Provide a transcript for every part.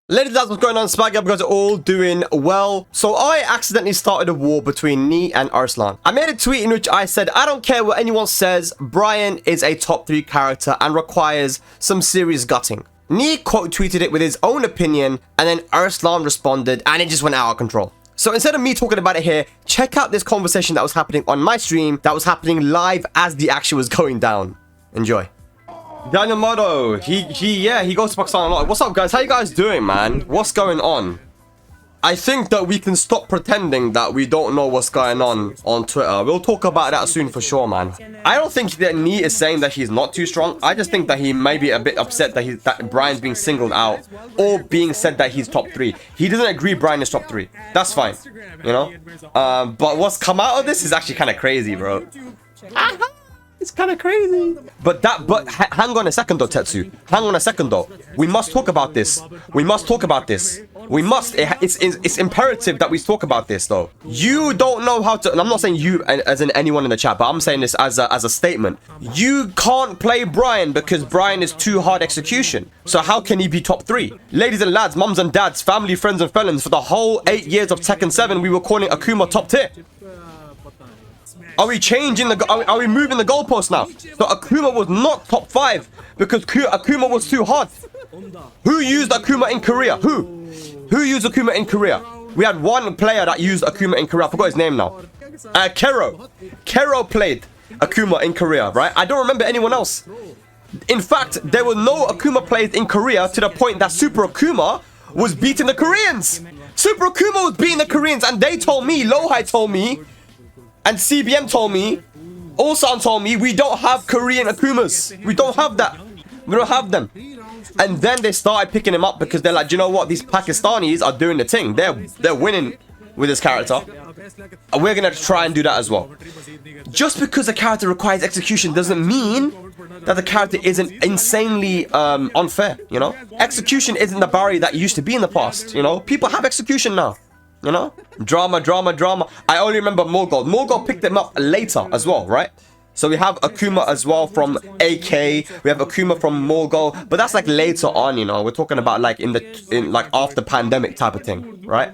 Ladies and gentlemen, what's going on? Spag, you guys are all doing well. So I accidentally started a war between me and Arslan. I made a tweet in which I said, I don't care what anyone says, Brian is a top 3 character and requires some serious gutting. Nee quote tweeted it with his own opinion, and then Arslan responded, and it just went out of control. So instead of me talking about it here, check out this conversation that was happening on my stream, that was happening live as the action was going down. Enjoy. Daniel Motto, he goes to Pakistan a lot. What's up, guys? How you guys doing, man? What's going on? I think that we can stop pretending that we don't know what's going on Twitter. We'll talk about that soon for sure, man. I don't think that Nee is saying that he's not too strong. I just think that he may be a bit upset that Brian's being singled out or being said that he's top 3. He doesn't agree Brian is top 3. That's fine, you know? But what's come out of this is actually kind of crazy, bro. It's kind of crazy. But hang on a second though, Tetsu. Hang on a second though. We must talk about this. We must talk about this. We must. It's imperative that we talk about this though. You don't know how to, and I'm not saying you as in anyone in the chat, but I'm saying this as a statement. You can't play Brian because Brian is too hard execution. So how can he be top 3? Ladies and lads, mums and dads, family, friends and felons, for the whole 8 years of Tekken 7, we were calling Akuma top tier. Are we changing the... Are we moving the goalpost now? So Akuma was not top 5 because Akuma was too hard. Who used Akuma in Korea? Who used Akuma in Korea? We had one player that used Akuma in Korea. I forgot his name now. Kero. Kero played Akuma in Korea, right? I don't remember anyone else. In fact, there were no Akuma played in Korea to the point that Super Akuma was beating the Koreans. Super Akuma was beating the Koreans, and they told me, Lohai told me, and CBM told me, Ulsan told me, we don't have Korean Akumas. We don't have that. We don't have them. And then they started picking him up because they're like, you know what? These Pakistanis are doing the thing. They're winning with this character. And we're going to try and do that as well. Just because a character requires execution doesn't mean that the character isn't insanely unfair, you know? Execution isn't the barrier that used to be in the past, you know? People have execution now. You know? Drama. I only remember Morgul. Morgul picked him up later as well, right? So we have Akuma as well from AK. We have Akuma from Morgul. But that's like later on, you know? We're talking about like in like after pandemic type of thing, right?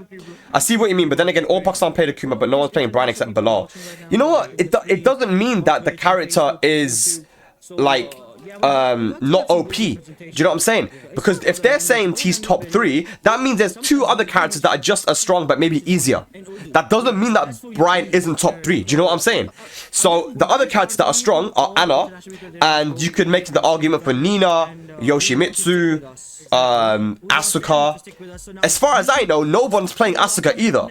I see what you mean. But then again, all Pakistan played Akuma, but no one's playing Brian except Bilal. You know what? It doesn't mean that the character is like... not OP. Do you know what I'm saying? Because if they're saying he's top 3, that means there's 2 other characters that are just as strong but maybe easier. That doesn't mean that Brian isn't top 3. Do you know what I'm saying? So the other characters that are strong are Anna, and you could make the argument for Nina, Yoshimitsu, Asuka. As far as I know, no one's playing Asuka either.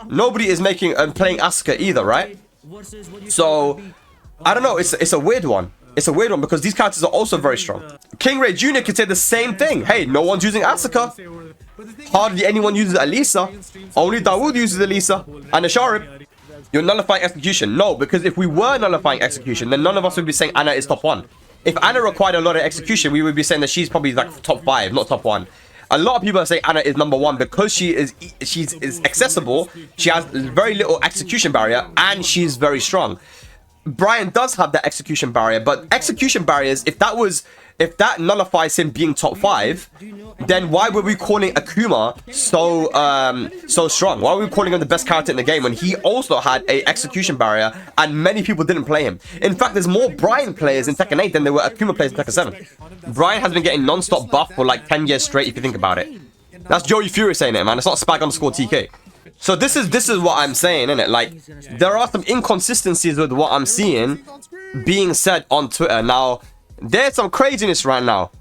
Nobody is making playing Asuka either, right? So I don't know. It's a weird one. It's a weird one because these characters are also very strong. King Ray Jr. could say the same thing. Hey, no one's using Asuka. Hardly anyone uses Alisa. Only Dawood uses Alisa. And Asharib. You're nullifying execution. No, because if we were nullifying execution, then none of us would be saying Anna is top 1. If Anna required a lot of execution, we would be saying that she's probably like top 5, not top 1. A lot of people say Anna is number 1 because she's accessible. She has very little execution barrier and she's very strong. Brian does have that execution barrier, but execution barriers, if that nullifies him being top 5, then why were we calling Akuma so strong? Why were we calling him the best character in the game when he also had a execution barrier and many people didn't play him? In fact, there's more Brian players in Tekken 8 than there were Akuma players in Tekken 7. Brian has been getting non-stop buff for like 10 years straight if you think about it. That's Joey Fury saying it, man. It's not Spag_TK. So this is what I'm saying, innit? Like, there are some inconsistencies with what I'm seeing being said on Twitter. Now, there's some craziness right now.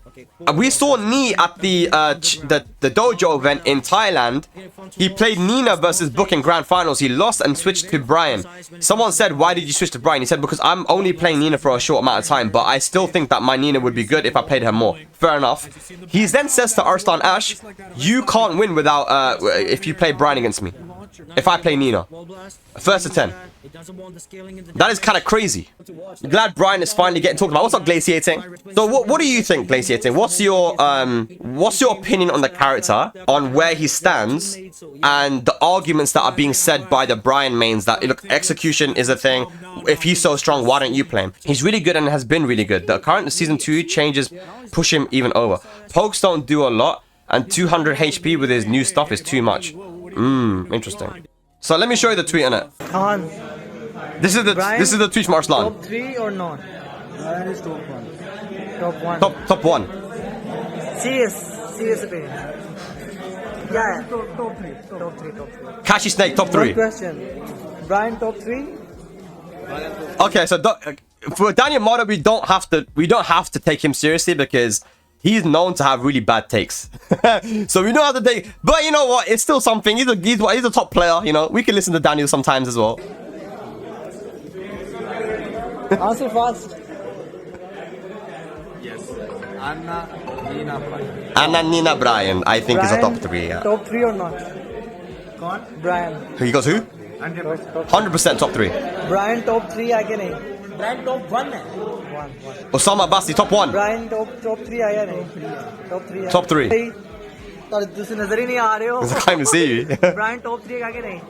We saw Nee at the dojo event in Thailand. He played Nina versus Book in Grand Finals. He lost and switched to Brian. Someone said, why did you switch to Brian? He said, because I'm only playing Nina for a short amount of time, but I still think that my Nina would be good if I played her more. Fair enough. He then says to Arslan Ash, you can't win without if you play Brian against me. If I play Nina. First to 10. That is kind of crazy. Glad Brian is finally getting talked about. What's up, Glaciating? So what do you think, Glaciating? What's your opinion on the character, on where he stands, and the arguments that are being said by the Brian mains that, look, execution is a thing. If he's so strong, why don't you play him? He's really good and has been really good. The current season 2 changes push him even over. Pokes don't do a lot. and 200 HP with his new stuff is too much. Interesting. So let me show you the tweet on it. Khan. This is the tweet from Arslan. Top 3 or not? Brian is top 1. Top 1. Top 1. Serious opinion. Yeah. Top 3. Top 3. Kashi Snake top 3. One question. Brian top 3? Okay, so for Daniel Mata, we don't have to take him seriously because he's known to have really bad takes. So we don't have to take. But you know what? It's still something. He's a top player. You know, we can listen to Daniel sometimes as well. Answer fast. Yes. Anna, Nina, Brian. Anna, Nina, Brian. I think is a top 3. Yeah. Top 3 or not? Khan? Brian. He goes who? 100%. 100% top 3. Brian top 3 आगे नहीं. Brian top 1 है. One. Osama Basti top 1. Brian top 3 आया नहीं. Top 3. Top 3. तो तुझे नजर ही नहीं आ रहे हो. I can't even see you. Brian top 3 आगे नहीं.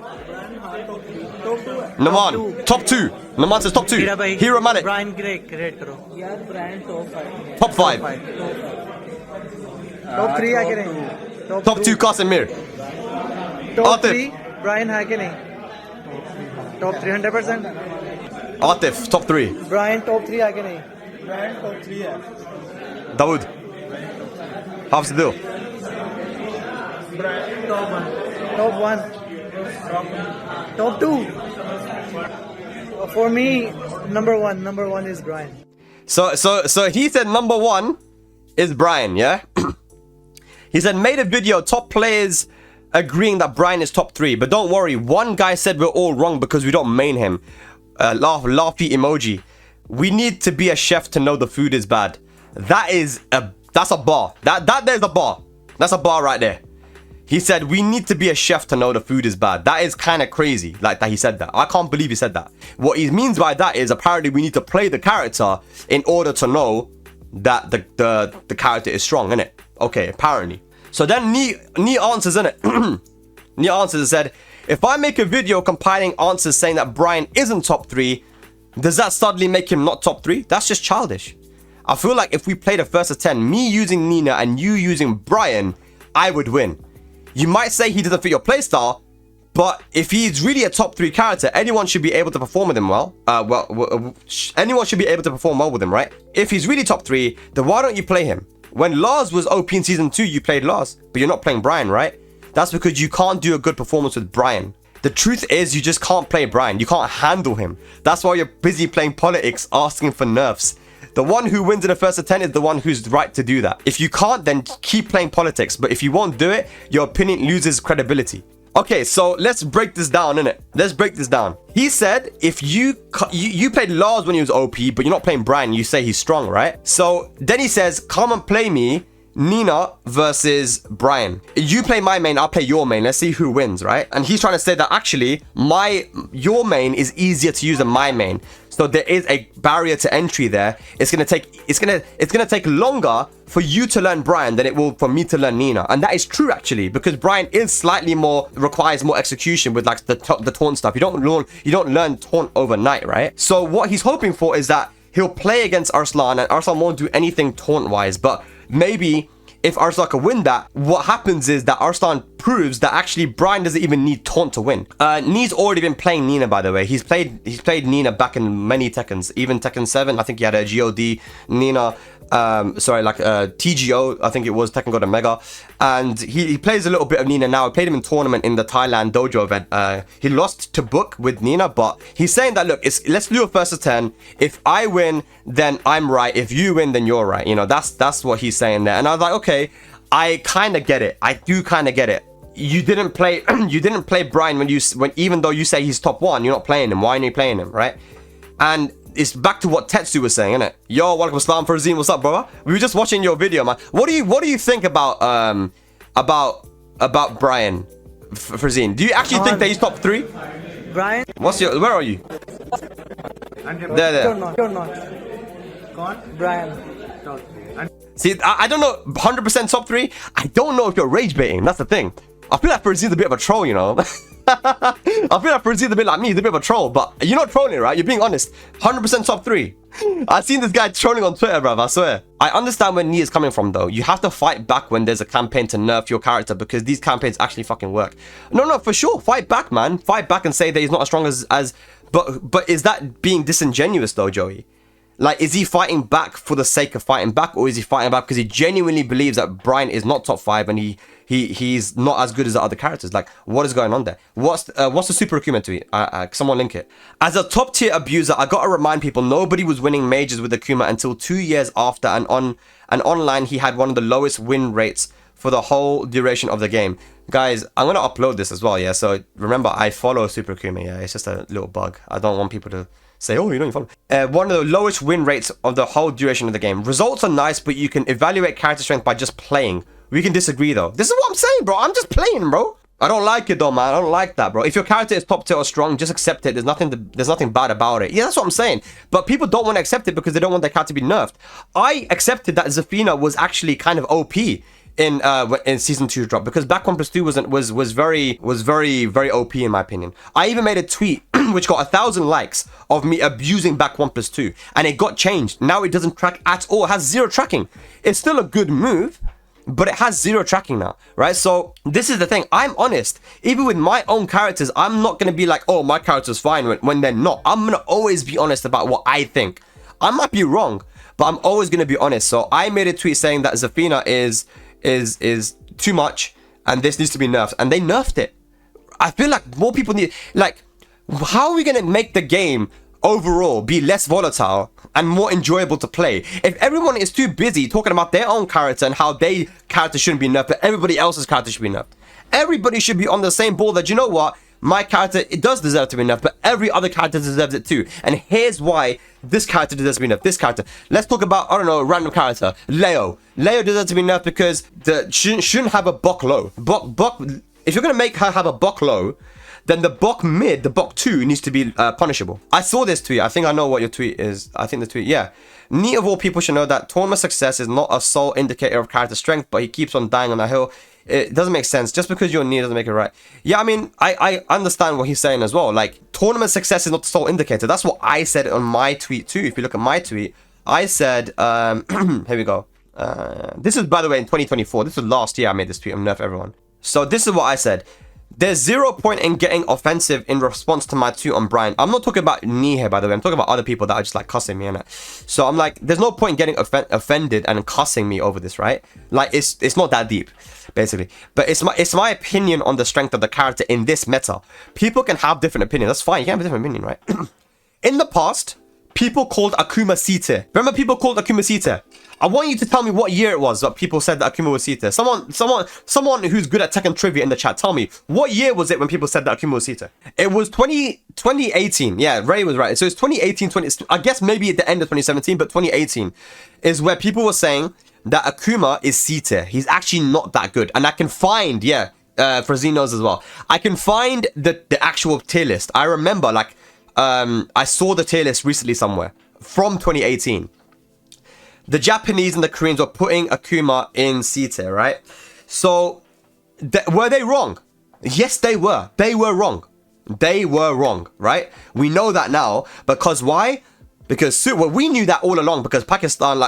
Top 2 है. Naman top 2. Naman says top 2. हीरा भाई. Hero Malik Brian great करो. यार Brian top 5. top 5. Top 3 आगे नहीं. Top 2 Casemir. Top Atif. 3 Brian है कि नहीं? Top 3 100%. Atif top 3. Brian top 3 आगे नहीं. Brian top 3 है. Dawood. How's the deal? Brian top 1. Top 1. Top 2. For me, number one is Brian. So he said number 1 is Brian, yeah? He said made a video top players agreeing that Brian is top 3, but don't worry, one guy said we're all wrong because we don't main him. Laughy emoji. We need to be a chef to know the food is bad. That's a bar. There's a bar. That's a bar right there. He said we need to be a chef to know the food is bad. That is kind of crazy, like that he said that. I can't believe he said that. What he means by that is apparently we need to play the character in order to know that the character is strong, innit? Okay, apparently. So then Nee answers, innit? Nee answers and said, if I make a video compiling answers saying that Brian isn't top 3, does that suddenly make him not top 3? That's just childish. I feel like if we played a first of 10, me using Nina and you using Brian, I would win. You might say he doesn't fit your playstyle, but if he's really a top 3 character, anyone should be able to perform with him well. Anyone should be able to perform well with him, right? If he's really top 3, then why don't you play him? When Lars was OP in Season 2, you played Lars, but you're not playing Brian, right? That's because you can't do a good performance with Brian. The truth is, you just can't play Brian. You can't handle him. That's why you're busy playing politics, asking for nerfs. The one who wins in the first of 10 is the one who's right to do that. If you can't, then keep playing politics. But if you won't do it, your opinion loses credibility. Okay, so let's break this down, innit? Let's break this down. He said if you played Lars when he was OP, but you're not playing Brian, you say he's strong, right? So then he says, come and play me, Nina versus Brian. You play my main, I'll play your main. Let's see who wins, right? And he's trying to say that actually your main is easier to use than my main. So there is a barrier to entry there. It's gonna take longer for you to learn Brian than it will for me to learn Nina. And that is true actually, because Brian is slightly more, requires more execution with like the taunt stuff. You don't learn taunt overnight, right? So what he's hoping for is that he'll play against Arslan and Arslan won't do anything taunt wise, but maybe if Arslan can win that, what happens is that Arslan proves that actually Brian doesn't even need taunt to win. Nee's already been playing Nina, by the way. He's played Nina back in many Tekkens, even Tekken 7. I think he had a God Nina. TGO, I think it was Tekken God Omega, and he plays a little bit of Nina now. I played him in tournament in the Thailand dojo event. He lost to Book with Nina, but he's saying that look, let's do a first of 10. If I win, then I'm right. If you win, then you're right. You know, that's what he's saying there. And I was like, okay, I kind of get it. I do kind of get it. You didn't play Brian when even though you say he's top 1, you're not playing him. Why aren't you playing him, right? And it's back to what Tetsu was saying, innit? Yo, welcome Islam Farzine. What's up, brother? We were just watching your video, man. What do you think about Brian Farzine? Do you actually think that he's top 3? Brian? Where are you? There. You're not. Brian. See, I don't know, 100% top 3. I don't know if you're rage baiting. That's the thing. I feel like Farzine's a bit of a troll, you know. I feel like Frizzy's a bit like me. He's a bit of a troll, but you're not trolling, right? You're being honest. 100% top 3. I've seen this guy trolling on Twitter, bruv, I swear. I understand where Nee is coming from, though. You have to fight back when there's a campaign to nerf your character because these campaigns actually fucking work. No, for sure. Fight back, man. Fight back and say that he's not as strong as but is that being disingenuous, though, Joey? Like, is he fighting back for the sake of fighting back, or is he fighting back because he genuinely believes that Brian is not top 5 and he's not as good as the other characters? Like, what is going on there? What's the Super Akuma tweet? Someone link it. As a top tier abuser, I gotta remind people nobody was winning majors with Akuma until 2 years after, and online he had one of the lowest win rates for the whole duration of the game. Guys, I'm gonna upload this as well. Yeah, so remember I follow Super Akuma. Yeah, it's just a little bug. I don't want people to say, oh, you don't follow. One of the lowest win rates of the whole duration of the game. Results are nice, but you can evaluate character strength by just playing. We can disagree, though. This is what I'm saying, bro. I'm just playing, bro. I don't like it, though, man. I don't like that, bro. If your character is top tier or strong, just accept it. There's nothing bad about it. Yeah, that's what I'm saying. But people don't want to accept it because they don't want their character to be nerfed. I accepted that Zafina was actually kind of OP in season 2 drop because Back 1+2 was very OP in my opinion. I even made a tweet which got 1,000 likes of me abusing Back 1+2, and it got changed. Now it doesn't track at all. It has 0 tracking. It's still a good move, but it has 0 tracking now, right? So this is the thing. I'm honest. Even with my own characters, I'm not gonna be like, oh, my character's fine when they're not. I'm gonna always be honest about what I think. I might be wrong, but I'm always gonna be honest. So I made a tweet saying that Zafina is too much and this needs to be nerfed, and they nerfed it. I feel like more people need, like, how are we gonna make the game overall be less volatile and more enjoyable to play if everyone is too busy talking about their own character and how their character shouldn't be nerfed, but everybody else's character should be nerfed? Everybody should be on the same ball that, you know what, my character, it does deserve to be nerfed, but every other character deserves it too. And here's why this character deserves to be nerfed. This character. Let's talk about, I don't know, a random character. Leo. Leo deserves to be nerfed because shouldn't have a Bok low. Bok, if you're going to make her have a Bok low, then the Bok mid, the Bok 2 needs to be punishable. I saw this tweet. I think I know what your tweet is. I think the tweet, yeah. Nee of all people should know that tournament success is not a sole indicator of character strength, but he keeps on dying on the hill. It doesn't make sense. Just because you're Nee doesn't make it right. Yeah, I mean, I understand what he's saying as well. Like, tournament success is not the sole indicator. That's what I said on my tweet too. If you look at my tweet, I said, here we go. This is, by the way, in 2024. This was last year I made this tweet on Nerf Everyone. So this is what I said. There's 0 point in getting offensive in response to my tweet on Brian. I'm not talking about Nee here, by the way. I'm talking about other people that are just like cussing me, innit? So I'm like, there's no point getting offended and cussing me over this, right? Like, it's not that deep, basically. But it's my opinion on the strength of the character in this meta. People can have different opinions. That's fine. You can have a different opinion, right? In the past, people called Akuma C tier. Remember people called Akuma C tier? I want you to tell me what year it was that people said that Akuma was C tier. Someone who's good at Tekken trivia in the chat, tell me, what year was it when people said that Akuma was C tier? It was 2018. Yeah, Ray was right. So it's 2018, I guess maybe at the end of 2017, but 2018 is where people were saying that Akuma is C tier. He's actually not that good. And I can find, yeah, for Xenos as well, I can find the actual tier list. I remember, like, I saw the tier list recently somewhere from 2018. The Japanese and the Koreans were putting Akuma in C tier, right? So, were they wrong? Yes, they were. They were wrong. They were wrong, right? We know that now. Because why? Because well, we knew that all along because Pakistan,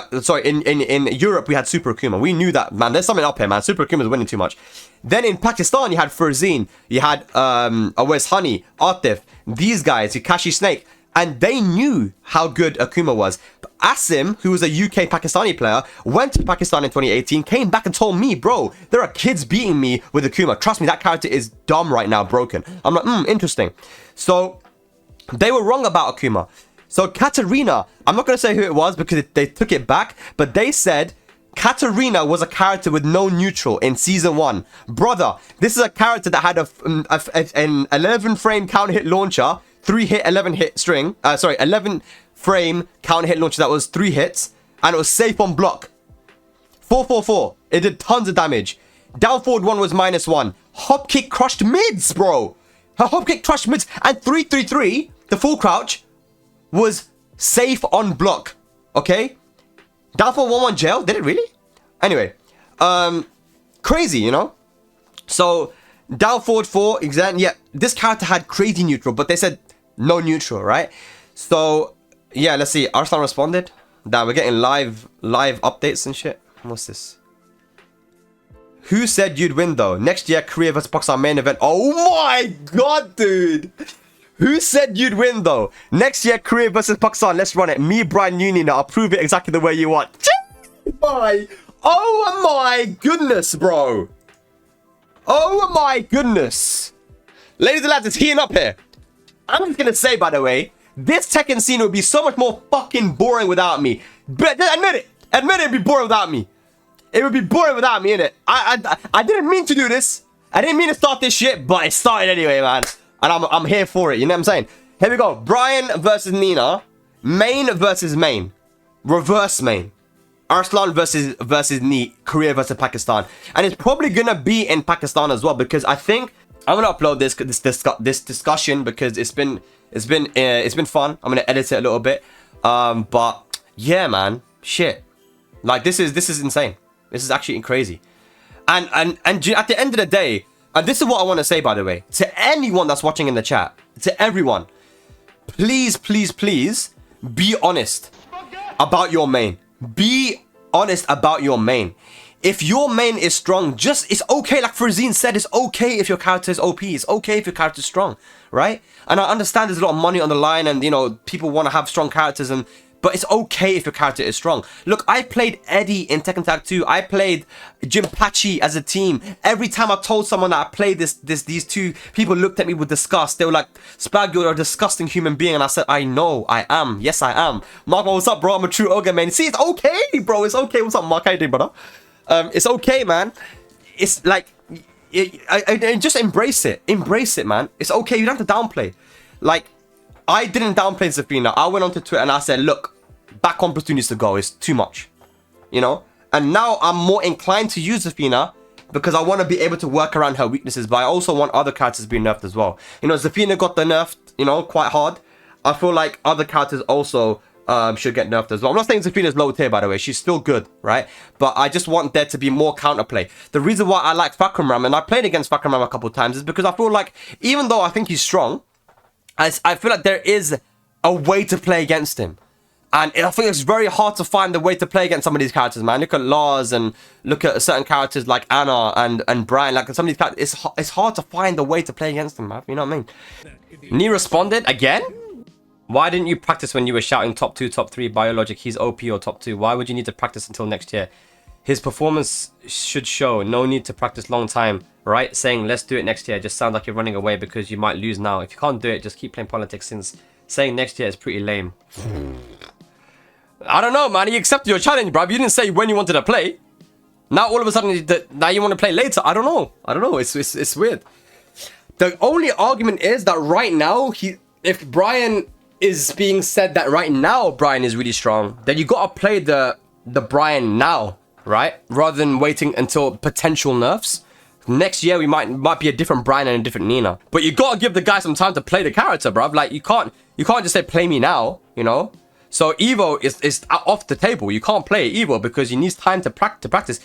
in Europe, we had Super Akuma. We knew that, man. There's something up here, man. Super Akuma is winning too much. Then in Pakistan, you had Furzine. You had Awais Honey, Atif. These guys, Kakashi Snake. And they knew how good Akuma was. But Asim, who was a UK Pakistani player, went to Pakistan in 2018, came back and told me, bro, there are kids beating me with Akuma. Trust me, that character is dumb right now, broken. I'm like, interesting. So, they were wrong about Akuma. So, Katarina, I'm not going to say who it was because they took it back, but they said Katarina was a character with no neutral in season 1. Brother, this is a character that had an 11 frame counter hit launcher, 3 hit, 11 hit string. 11 frame counter hit launcher that was 3 hits. And it was safe on block. 444. It did tons of damage. Down forward 1 was -1. Hop kick crushed mids, bro. Her hop kick crushed mids. And 333, the full crouch, was safe on block. Okay? Down forward 1-1 jail. Did it really? Anyway. Crazy, you know? So, Down forward 4, exactly. Yeah, this character had crazy neutral, but they said no neutral, right? So, yeah, let's see. Arslan responded. Damn, we're getting live updates and shit. What's this? Who said you'd win, though? Next year, Korea vs. Pakistan main event. Oh my god, dude. Who said you'd win, though? Next year, Korea vs. Pakistan. Let's run it. Me, Brian Nunina. I'll prove it exactly the way you want. Oh my goodness, bro. Oh my goodness. Ladies and lads, it's heating up here. I'm just gonna say, by the way, this Tekken scene would be so much more fucking boring without me. But admit it. Admit it'd be boring without me. It would be boring without me, innit? I didn't mean to do this. I didn't mean to start this shit, but it started anyway, man. And I'm here for it, you know what I'm saying? Here we go. Brian versus Nina. Main versus main. Reverse main. Arslan versus Nee. Korea versus Pakistan. And it's probably gonna be in Pakistan as well, because I think I'm gonna upload this discussion because it's been fun. I'm gonna edit it a little bit. But yeah, man, shit. Like this is insane. This is actually crazy. And at the end of the day, and this is what I want to say, by the way, to anyone that's watching in the chat, to everyone, please, please, please be honest about your main. Be honest about your main. If your main is strong, it's okay. Like Frazine said, it's okay if your character is OP. It's okay if your character is strong, right? And I understand there's a lot of money on the line, and you know people want to have strong characters, but it's okay if your character is strong. Look, I played Eddie in Tekken Tag 2. I played Jinpachi as a team. Every time I told someone that I played these two, people looked at me with disgust. They were like, Spag, you're a disgusting human being. And I said, I know, I am. Yes, I am. Mark, what's up, bro? I'm a true ogre, man. See, it's okay, bro. It's okay. What's up, Mark? How you doing, brother? It's okay, man. It's like, just embrace it. Embrace it, man. It's okay. You don't have to downplay. Like, I didn't downplay Zafina. I went onto Twitter and I said, look, back on platoon needs to go. It's too much, you know? And now I'm more inclined to use Zafina because I want to be able to work around her weaknesses, but I also want other characters to be nerfed as well. You know, Zafina got the nerfed, you know, quite hard. I feel like other characters also should get nerfed as well. I'm not saying Zafina's low tier, by the way. She's still good, right? But I just want there to be more counterplay. The reason why I like Fakramram, and I played against Fakramram a couple of times, is because I feel like, even though I think he's strong, I feel like there is a way to play against him. And I think it's very hard to find the way to play against some of these characters, man. Look at Lars and look at certain characters like Anna and Brian. Like some of these characters, it's hard to find the way to play against them, man. You know what I mean? Nee responded again. Why didn't you practice when you were shouting top 2, top 3, Biologic, he's OP or top 2? Why would you need to practice until next year? His performance should show. No need to practice long time, right? Saying let's do it next year just sounds like you're running away because you might lose now. If you can't do it, just keep playing politics, since saying next year is pretty lame. I don't know, man. You accepted your challenge, bruv. You didn't say when you wanted to play. Now all of a sudden, now you want to play later. I don't know. It's weird. The only argument is that right now, if Brian is being said that right now Brian is really strong, then you gotta play the Brian now, right? Rather than waiting until potential nerfs. Next year we might be a different Brian and a different Nina. But you gotta give the guy some time to play the character, bruv. Like you can't just say play me now, you know? So Evo is off the table. You can't play Evo because you need time to practice.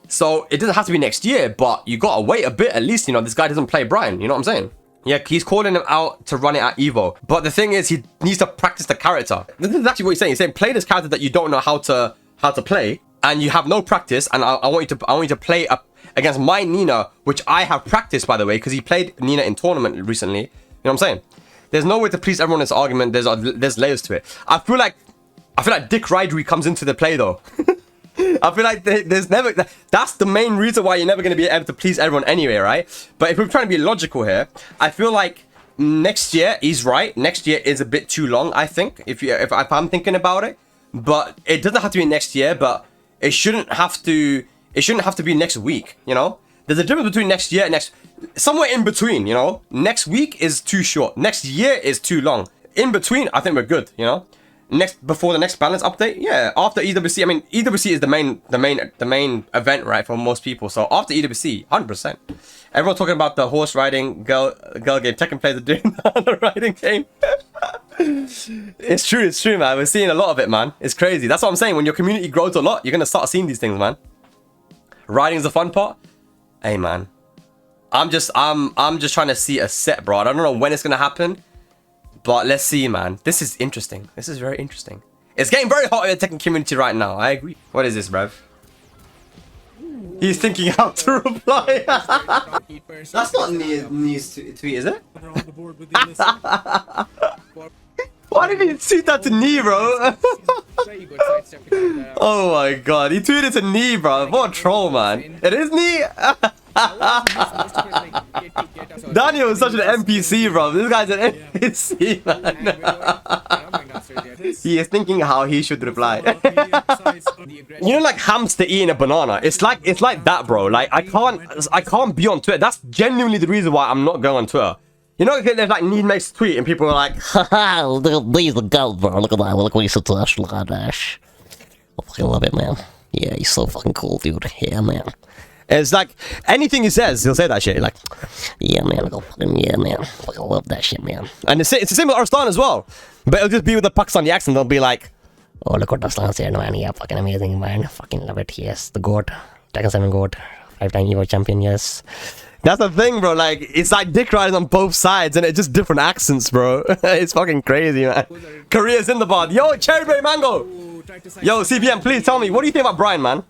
So it doesn't have to be next year, but you gotta wait a bit at least, you know, this guy doesn't play Brian, you know what I'm saying? Yeah, he's calling him out to run it at Evo. But the thing is, he needs to practice the character. This is actually what he's saying. He's saying play this character that you don't know how to play, and you have no practice, and I want you to play against my Nina, which I have practiced, by the way, because he played Nina in tournament recently. You know what I'm saying? There's no way to please everyone in this argument. There's layers to it. I feel like Dick Rivalry comes into the play though. I feel like there's never... That's the main reason why you're never going to be able to please everyone anyway, right? But if we're trying to be logical here, I feel like next year, he's right. Next year is a bit too long, I think, if I'm thinking about it. But it doesn't have to be next year, but it shouldn't have to be next week, you know? There's a difference between next year and somewhere in between, you know? Next week is too short. Next year is too long. In between, I think we're good, you know? Before the next balance update, yeah. After EWC, I mean, EWC is the main event, right, for most people. So after EWC, 100%. Everyone talking about the horse riding girl game. Tekken players are doing the riding game. It's true, man. We're seeing a lot of it, man. It's crazy. That's what I'm saying. When your community grows a lot, you're gonna start seeing these things, man. Riding is the fun part. Hey, man. I'm just trying to see a set, bro. I don't know when it's gonna happen, but let's see, man. This is interesting. This is very interesting. It's getting very hot in the Tekken community right now. I agree. What is this, bruv? He's thinking how to reply. That's not Nee's tweet, is it? Why did he tweet that to Knee, bro? Oh my god, he tweeted to Knee, bro. What a troll, man. It is Knee. Daniel is such an NPC, bro. This guy's an NPC, man. He is thinking how he should reply. You know, like hamster eating a banana. It's like that, bro. Like I can't be on Twitter. That's genuinely the reason why I'm not going on Twitter. You know, there's like Need makes a tweet and people are like, haha, look at these gold, bro. Look at that. Look what you said to Ash. Look at Ash. I fucking love it, man. Yeah, he's so fucking cool, dude. Yeah, man. It's like anything he says, he'll say that shit. Like, yeah, man. Yeah, man. Fucking love that shit, man. And it's the same with Arslan as well. But it'll just be with the Pakistani accent. They'll be like, oh, look what Arslan's here, man. Yeah, fucking amazing, man. Fucking love it. Yes, the GOAT. Tekken 7 GOAT. 5-time Evo champion, yes. That's the thing, bro. Like, it's like dick riding on both sides, and it's just different accents, bro. It's fucking crazy, man. Korea's in the bod. Yo, Cherryberry Mango. Yo, CBM, please tell me, what do you think about Brian, man?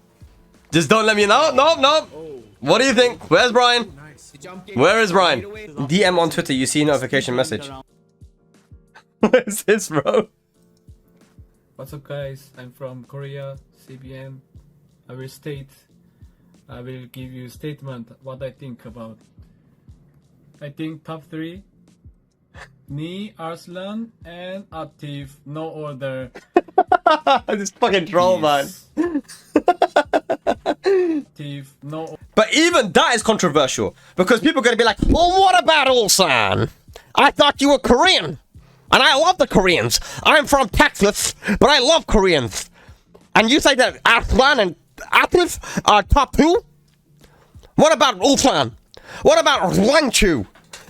Just don't let me know. No. What do you think? Where's Brian? Where is Brian? DM on Twitter, you see notification message. What is this, bro? What's up, guys? I'm from Korea, CBM. I will give you a statement what I think about. I think top 3, Knee, Arslan, and Atif, no order. This fucking troll, man. Atif, no. But even that is controversial because people are gonna be like, well, what about Ulsan? I thought you were Korean, and I love the Koreans. I'm from Texas, but I love Koreans. And you say that Arslan and Atif are top 2? What about Ulsan? What about Wanchu?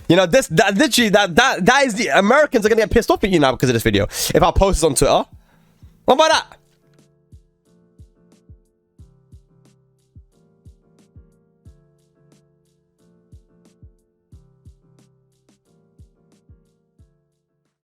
You know, that is the Americans are gonna get pissed off at you now because of this video. If I post this on Twitter, what about that?